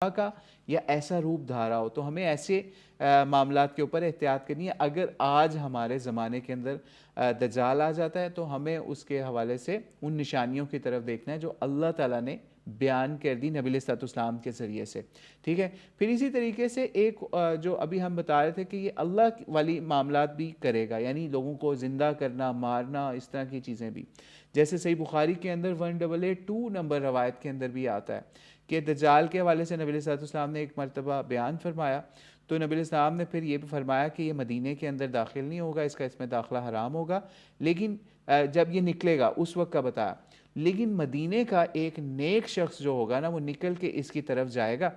کا یا ایسا روپ دھارا ہو، تو ہمیں ایسے معاملات کے اوپر احتیاط کرنی ہے۔ اگر آج ہمارے زمانے کے اندر دجال آ جاتا ہے تو ہمیں اس کے حوالے سے ان نشانیوں کی طرف دیکھنا ہے جو اللہ تعالیٰ نے بیان کر دی نبی علیہ الصلوۃ والسلام کے ذریعے سے، ٹھیک ہے۔ پھر اسی طریقے سے ایک جو ابھی ہم بتا رہے تھے کہ یہ اللہ والی معاملات بھی کرے گا، یعنی لوگوں کو زندہ کرنا، مارنا، اس طرح کی چیزیں بھی، جیسے صحیح بخاری کے اندر 1882 نمبر روایت کے اندر بھی آتا ہے کہ دجال کے حوالے سے نبی علیہ السلام نے ایک مرتبہ بیان فرمایا، تو نبی علیہ السلام نے پھر یہ بھی فرمایا کہ یہ مدینے کے اندر داخل نہیں ہوگا، اس میں داخلہ حرام ہوگا، لیکن جب یہ نکلے گا اس وقت کا بتایا، لیکن مدینے کا ایک نیک شخص جو ہوگا نا وہ نکل کے اس کی طرف جائے گا،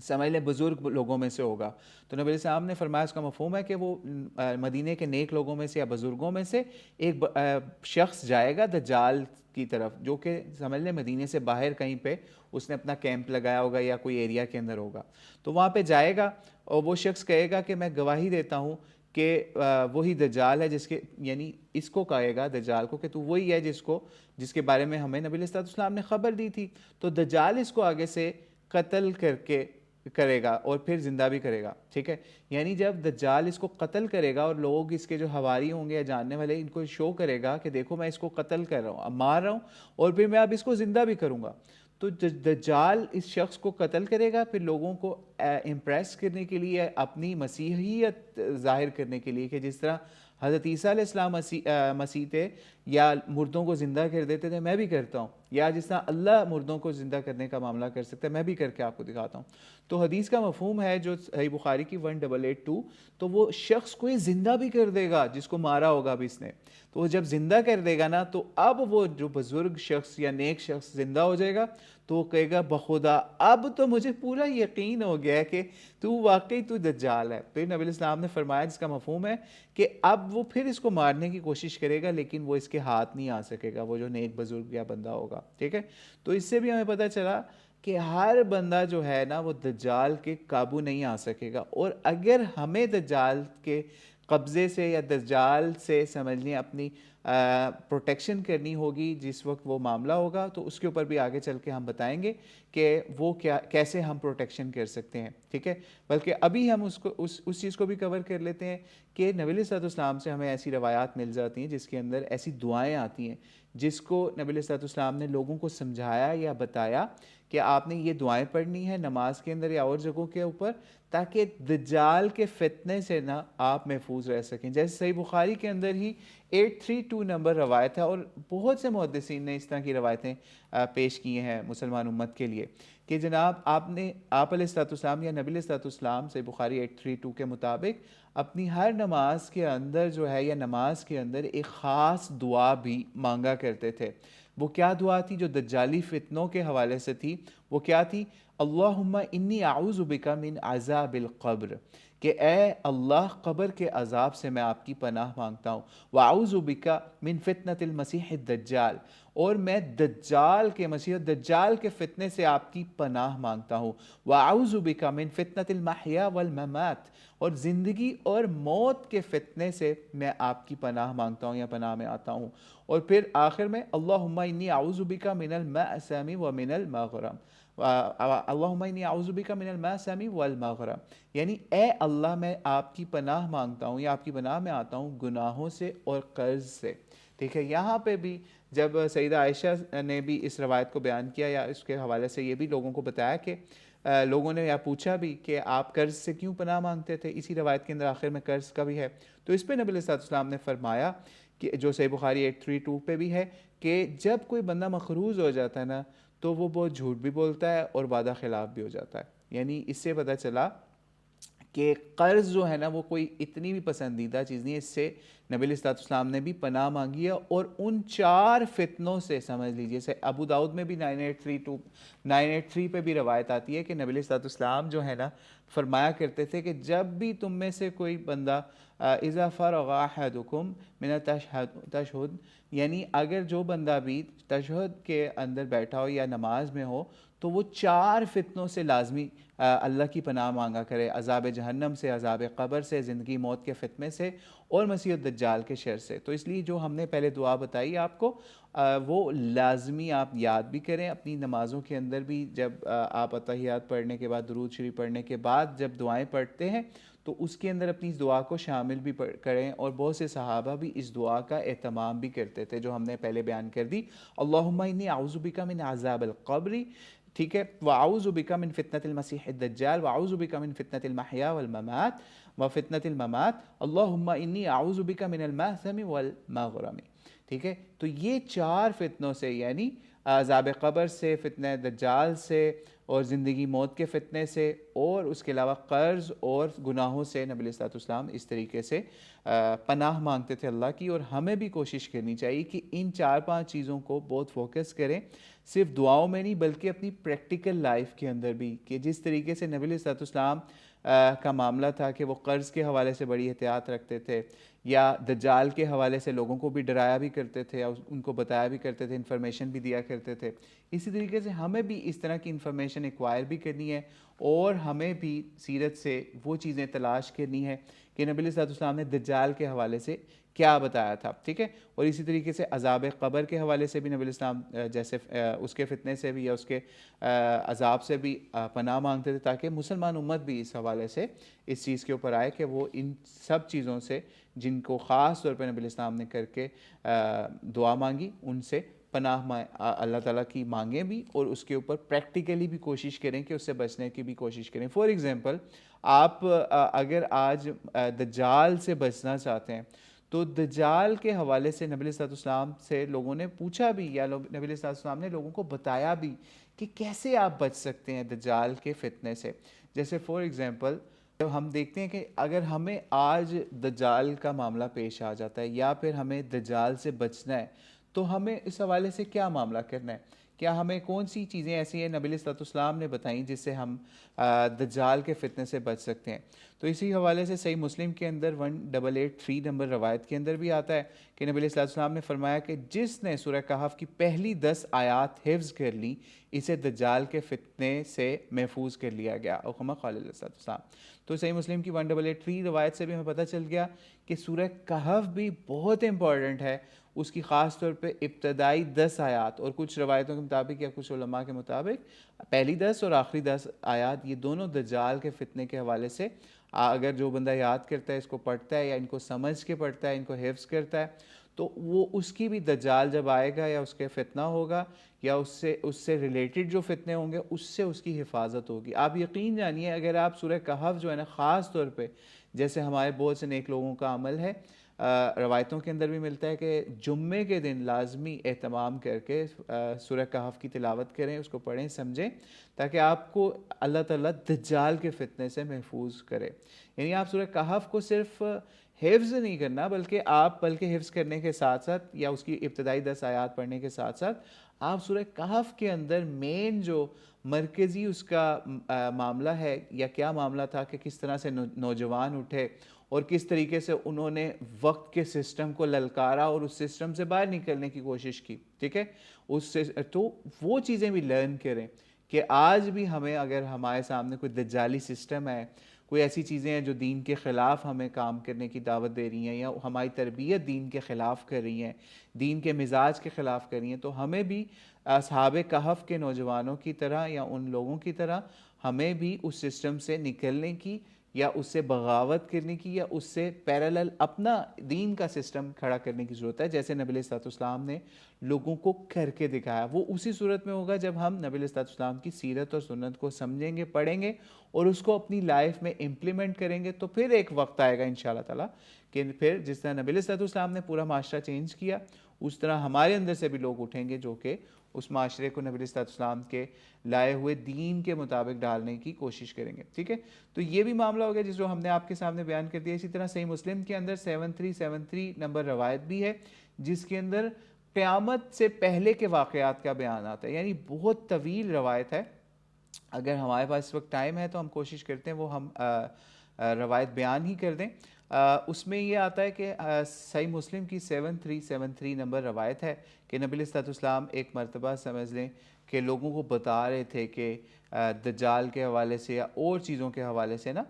سمجھ لیں بزرگ لوگوں میں سے ہوگا۔ تو نبی علیہ السلام نے فرمایا اس کا مفہوم ہے کہ وہ مدینے کے نیک لوگوں میں سے یا بزرگوں میں سے ایک شخص جائے گا دجال کی طرف، جو کہ سمجھ لیں مدینے سے باہر کہیں پہ اس نے اپنا کیمپ لگایا ہوگا یا کوئی ایریا کے اندر ہوگا، تو وہاں پہ جائے گا اور وہ شخص کہے گا کہ میں گواہی دیتا ہوں کہ وہی دجال ہے، جس کے یعنی اس کو کہے گا دجال کو کہ تو وہی ہے جس کے بارے میں ہمیں نبی علیہ السلام نے خبر دی تھی۔ تو دجال اس کو آگے سے قتل کرے گا اور پھر زندہ بھی کرے گا، ٹھیک ہے۔ یعنی جب دجال اس کو قتل کرے گا اور لوگ اس کے جو حواری ہوں گے یا جاننے والے ان کو شو کرے گا کہ دیکھو میں اس کو قتل کر رہا ہوں، مار رہا ہوں، اور پھر میں اب اس کو زندہ بھی کروں گا، تو دجال اس شخص کو قتل کرے گا، پھر لوگوں کو امپریس کرنے کے لیے، اپنی مسیحیت ظاہر کرنے کے لیے کہ جس طرح حضرت عیسیٰ علیہ السلام مسیح تھے یا مردوں کو زندہ کر دیتے تھے، میں بھی کرتا ہوں، یا جس طرح اللہ مردوں کو زندہ کرنے کا معاملہ کر سکتا ہے، میں بھی کر کے آپ کو دکھاتا ہوں۔ تو حدیث کا مفہوم ہے جو صحیح بخاری کی 1882، تو وہ شخص کو زندہ بھی کر دے گا جس کو مارا ہوگا ابھی اس نے، تو وہ جب زندہ کر دے گا نا تو اب وہ جو بزرگ شخص یا نیک شخص زندہ ہو جائے گا تو وہ کہے گا بخدا اب تو مجھے پورا یقین ہو گیا ہے کہ تو واقعی تو دجال ہے۔ پھر نبی علیہ السلام نے فرمایا جس کا مفہوم ہے کہ اب وہ پھر اس کو مارنے کی کوشش کرے گا لیکن وہ اس کے ہاتھ نہیں آ سکے گا، وہ جو نیک بزرگ یا بندہ ہوگا، ٹھیک ہے۔ تو اس سے بھی ہمیں پتہ چلا کہ ہر بندہ جو ہے نا وہ دجال کے قابو نہیں آ سکے گا، اور اگر ہمیں دجال کے قبضے سے یا دجال سے سمجھ لیں اپنی پروٹیکشن کرنی ہوگی جس وقت وہ معاملہ ہوگا، تو اس کے اوپر بھی آگے چل کے ہم بتائیں گے کہ وہ کیسے ہم پروٹیکشن کر سکتے ہیں، ٹھیک ہے۔ بلکہ ابھی ہم اس چیز کو بھی کور کر لیتے ہیں کہ نبی علیہ السلام سے ہمیں ایسی روایات مل جاتی ہیں جس کے اندر ایسی دعائیں آتی ہیں جس کو نبی علیہ السلام نے لوگوں کو سمجھایا یا بتایا کہ آپ نے یہ دعائیں پڑھنی ہے نماز کے اندر یا اور جگہوں کے اوپر، تاکہ دجال کے فتنے سے نہ آپ محفوظ رہ سکیں۔ جیسے صحیح بخاری کے اندر ہی 832 نمبر روایت ہے، اور بہت سے محدثین نے اس طرح کی روایتیں پیش کی ہیں مسلمان امت کے لیے کہ جناب آپ علیہ السلام یا نبی علیہ السلام سے بخاری 832 کے مطابق اپنی ہر نماز کے اندر جو ہے یا نماز کے اندر ایک خاص دعا بھی مانگا کرتے تھے۔ وہ کیا دعا تھی جو دجالی فتنوں کے حوالے سے تھی؟ وہ کیا تھی؟ اللہم انی اعوذ بک من عذاب القبر، کہ اے اللہ قبر کے عذاب سے میں آپ کی پناہ مانگتا ہوں، واعوذ بک من فتنۃ المسیح الدجال، اور میں مسیح دجال کے فتنے سے آپ کی پناہ مانگتا ہوں، واعوذ بک من فتنۃ المحیا والممات، اور زندگی اور موت کے فتنے سے میں آپ کی پناہ مانگتا ہوں یا پناہ میں آتا ہوں، اور پھر آخر میں اللہم انی اعوذ بک من المأثم ومن المغرم، اللہم انی اعوذ بک من المأثم والمغرم، یعنی اے اللہ میں آپ کی پناہ مانگتا ہوں یا آپ کی پناہ میں آتا ہوں گناہوں سے اور قرض سے، ٹھیک ہے۔ یہاں پہ بھی جب سیدہ عائشہ نے بھی اس روایت کو بیان کیا یا اس کے حوالے سے یہ بھی لوگوں کو بتایا کہ لوگوں نے یا پوچھا بھی کہ آپ قرض سے کیوں پناہ مانگتے تھے، اسی روایت کے اندر آخر میں قرض کا بھی ہے، تو اس پہ نبی علیہ السلام نے فرمایا کہ جو صحیح بخاری 832 پہ بھی ہے کہ جب کوئی بندہ مقروض ہو جاتا ہے نا تو وہ بہت جھوٹ بھی بولتا ہے اور وعدہ خلاف بھی ہو جاتا ہے، یعنی اس سے پتہ چلا کہ قرض جو ہے نا وہ کوئی اتنی بھی پسندیدہ چیز نہیں ہے۔ اس سے نبی علیہ السلام نے بھی پناہ مانگی ہے، اور ان 4 فتنوں سے سمجھ لیجیے، جیسے ابو داؤد میں بھی 983 پہ بھی روایت آتی ہے کہ نبی علیہ السلام جو ہے نا فرمایا کرتے تھے کہ جب بھی تم میں سے کوئی بندہ اذا فرغ احدکم من تشہد، یعنی اگر جو بندہ بھی تشہد کے اندر بیٹھا ہو یا نماز میں ہو تو وہ 4 فتنوں سے لازمی اللہ کی پناہ مانگا کرے، عذاب جہنم سے، عذاب قبر سے، زندگی موت کے فتنے سے، اور مسیح الدجال کے شر سے۔ تو اس لیے جو ہم نے پہلے دعا بتائی آپ کو، وہ لازمی آپ یاد بھی کریں اپنی نمازوں کے اندر بھی، جب آپ اتحیات پڑھنے کے بعد، درود شریف پڑھنے کے بعد جب دعائیں پڑھتے ہیں تو اس کے اندر اپنی اس دعا کو شامل بھی کریں. اور بہت سے صحابہ بھی اس دعا کا اہتمام بھی کرتے تھے جو ہم نے پہلے بیان کر دی. اللہم انی اعوذ بک من عذاب القبر، ٹھیک ہے، واعوذ بک من فتنۃ المسیح الدجال، واعوذ بک من فتنۃ المحیا والممات وفتنۃ الممات، اللہم انی اعوذ بک من المأثم والمغرم. ٹھیک ہے، تو یہ 4 فتنوں سے، یعنی عذاب قبر سے، فتنہ دجال سے، اور زندگی موت کے فتنے سے، اور اس کے علاوہ قرض اور گناہوں سے، نبی علیہ الصلوۃ والسلام اس طریقے سے پناہ مانگتے تھے اللہ کی. اور ہمیں بھی کوشش کرنی چاہیے کہ ان 4-5 چیزوں کو بہت فوکس کریں، صرف دعاؤں میں نہیں بلکہ اپنی پریکٹیکل لائف کے اندر بھی، کہ جس طریقے سے نبی علیہ الصلوۃ والسلام کا معاملہ تھا کہ وہ قرض کے حوالے سے بڑی احتیاط رکھتے تھے، یا دجال کے حوالے سے لوگوں کو بھی ڈرایا بھی کرتے تھے اور ان کو بتایا بھی کرتے تھے، انفارمیشن بھی دیا کرتے تھے. اسی طریقے سے ہمیں بھی اس طرح کی انفارمیشن ایکوائر بھی کرنی ہے، اور ہمیں بھی سیرت سے وہ چیزیں تلاش کرنی ہے کہ نبی علیہ الصلوۃ والسلام نے دجال کے حوالے سے کیا بتایا تھا. ٹھیک ہے، اور اسی طریقے سے عذاب قبر کے حوالے سے بھی نبی علیہ السلام جیسے اس کے فتنے سے بھی یا اس کے عذاب سے بھی پناہ مانگتے تھے، تاکہ مسلمان امت بھی اس حوالے سے اس چیز کے اوپر آئے کہ وہ ان سب چیزوں سے جن کو خاص طور پہ نبی علیہ السلام نے کر کے دعا مانگی، ان سے پناہ اللہ تعالیٰ کی مانگیں بھی، اور اس کے اوپر پریکٹیکلی بھی کوشش کریں کہ اس سے بچنے کی بھی کوشش کریں. فار ایگزامپل، آپ اگر آج دجال سے بچنا چاہتے ہیں تو دجال کے حوالے سے نبی علیہ السلام سے لوگوں نے پوچھا بھی، یا نبی علیہ السلام نے لوگوں کو بتایا بھی کہ کیسے آپ بچ سکتے ہیں دجال کے فتنے سے. جیسے فار ایگزامپل جب ہم دیکھتے ہیں کہ اگر ہمیں آج دجال کا معاملہ پیش آ جاتا ہے، یا پھر ہمیں دجال سے بچنا ہے، تو ہمیں اس حوالے سے کیا معاملہ کرنا ہے؟ کیا ہمیں کون سی چیزیں ایسی ہیں نبی علیہ السلام نے بتائیں جس سے ہم دجال کے فتنے سے بچ سکتے ہیں؟ تو اسی حوالے سے صحیح مسلم کے اندر 1883 نمبر روایت کے اندر بھی آتا ہے کہ نبی علیہ السلام نے فرمایا کہ جس نے سورہ کہف کی پہلی 10 آیات حفظ کر لی، اسے دجال کے فتنے سے محفوظ کر لیا گیا. اور کما قال علیہ السلام. تو صحیح مسلم کی 1883 روایت سے بھی ہمیں پتہ چل گیا کہ سورہ کہف بھی بہت امپورٹنٹ ہے. اس کی خاص طور پہ ابتدائی 10 آیات، اور کچھ روایتوں کے مطابق یا کچھ علماء کے مطابق پہلی 10 اور آخری 10 آیات، یہ دونوں دجال کے فتنے کے حوالے سے اگر جو بندہ یاد کرتا ہے، اس کو پڑھتا ہے یا ان کو سمجھ کے پڑھتا ہے، ان کو حفظ کرتا ہے، تو وہ اس کی بھی دجال جب آئے گا یا اس کے فتنہ ہوگا یا اس سے ریلیٹڈ جو فتنے ہوں گے، اس سے اس کی حفاظت ہوگی. آپ یقین جانیے اگر آپ سورہ کہف جو ہے نا، خاص طور پہ جیسے ہمارے بہت سے نیک لوگوں کا عمل ہے، روایتوں کے اندر بھی ملتا ہے کہ جمعے کے دن لازمی اہتمام کر کے سورہ کہف کی تلاوت کریں، اس کو پڑھیں، سمجھیں، تاکہ آپ کو اللہ تعالیٰ دجال کے فتنے سے محفوظ کرے. یعنی آپ سورہ کہف کو صرف حفظ نہیں کرنا، بلکہ حفظ کرنے کے ساتھ ساتھ یا اس کی ابتدائی 10 آیات پڑھنے کے ساتھ ساتھ آپ سورہ کہف کے اندر مین جو مرکزی اس کا معاملہ ہے، یا کیا معاملہ تھا کہ کس طرح سے نوجوان اٹھے اور کس طریقے سے انہوں نے وقت کے سسٹم کو للکارا اور اس سسٹم سے باہر نکلنے کی کوشش کی. ٹھیک ہے، تو وہ چیزیں بھی لرن کریں کہ آج بھی ہمیں اگر ہمارے سامنے کوئی دجالی سسٹم ہے، کوئی ایسی چیزیں ہیں جو دین کے خلاف ہمیں کام کرنے کی دعوت دے رہی ہیں، یا ہماری تربیت دین کے خلاف کر رہی ہیں، دین کے مزاج کے خلاف کر رہی ہیں، تو ہمیں بھی اصحاب کہف کے نوجوانوں کی طرح یا ان لوگوں کی طرح ہمیں بھی اس سسٹم سے نکلنے کی یا اس سے بغاوت کرنے کی یا اس سے پیرالل اپنا دین کا سسٹم کھڑا کرنے کی ضرورت ہے، جیسے نبی علیہ السلام نے لوگوں کو کر کے دکھایا. وہ اسی صورت میں ہوگا جب ہم نبی علیہ السلام کی سیرت اور سنت کو سمجھیں گے، پڑھیں گے اور اس کو اپنی لائف میں امپلیمنٹ کریں گے. تو پھر ایک وقت آئے گا انشاءاللہ تعالیٰ کہ پھر جس طرح نبی علیہ السلام نے پورا معاشرہ چینج کیا، اس طرح ہمارے اندر سے بھی لوگ اٹھیں گے جو کہ اس معاشرے کو نبی علیہ السلام کے لائے ہوئے دین کے مطابق ڈالنے کی کوشش کریں گے. ٹھیک ہے، تو یہ بھی معاملہ ہو گیا جس جو ہم نے آپ کے سامنے بیان کر دیا. اسی طرح صحیح مسلم کے اندر 7373 نمبر روایت بھی ہے جس کے اندر قیامت سے پہلے کے واقعات کا بیان آتا ہے. یعنی بہت طویل روایت ہے. اگر ہمارے پاس اس وقت ٹائم ہے تو ہم کوشش کرتے ہیں وہ ہم روایت بیان ہی کر دیں. اس میں یہ آتا ہے کہ صحیح مسلم کی 7373 نمبر روایت ہے کہ نبی علیہ السلام ایک مرتبہ سمجھ لیں کہ لوگوں کو بتا رہے تھے کہ دجال کے حوالے سے یا اور چیزوں کے حوالے سے نا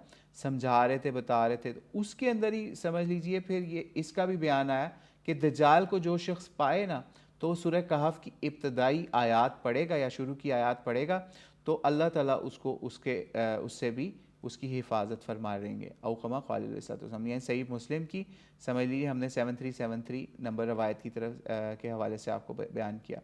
سمجھا رہے تھے، بتا رہے تھے. تو اس کے اندر ہی سمجھ لیجئے پھر یہ اس کا بھی بیان آیا کہ دجال کو جو شخص پائے نا تو سورہ کہف کی ابتدائی آیات پڑھے گا یا شروع کی آیات پڑھے گا تو اللہ تعالیٰ اس کو اس سے بھی اس کی حفاظت فرما رہیں گے. او کما قال علیہ الصلوۃ والسلام. یعنی صحیح مسلم کی سمجھ لیجیے ہم نے 7373 نمبر روایت کی طرف کے حوالے سے آپ کو بیان کیا.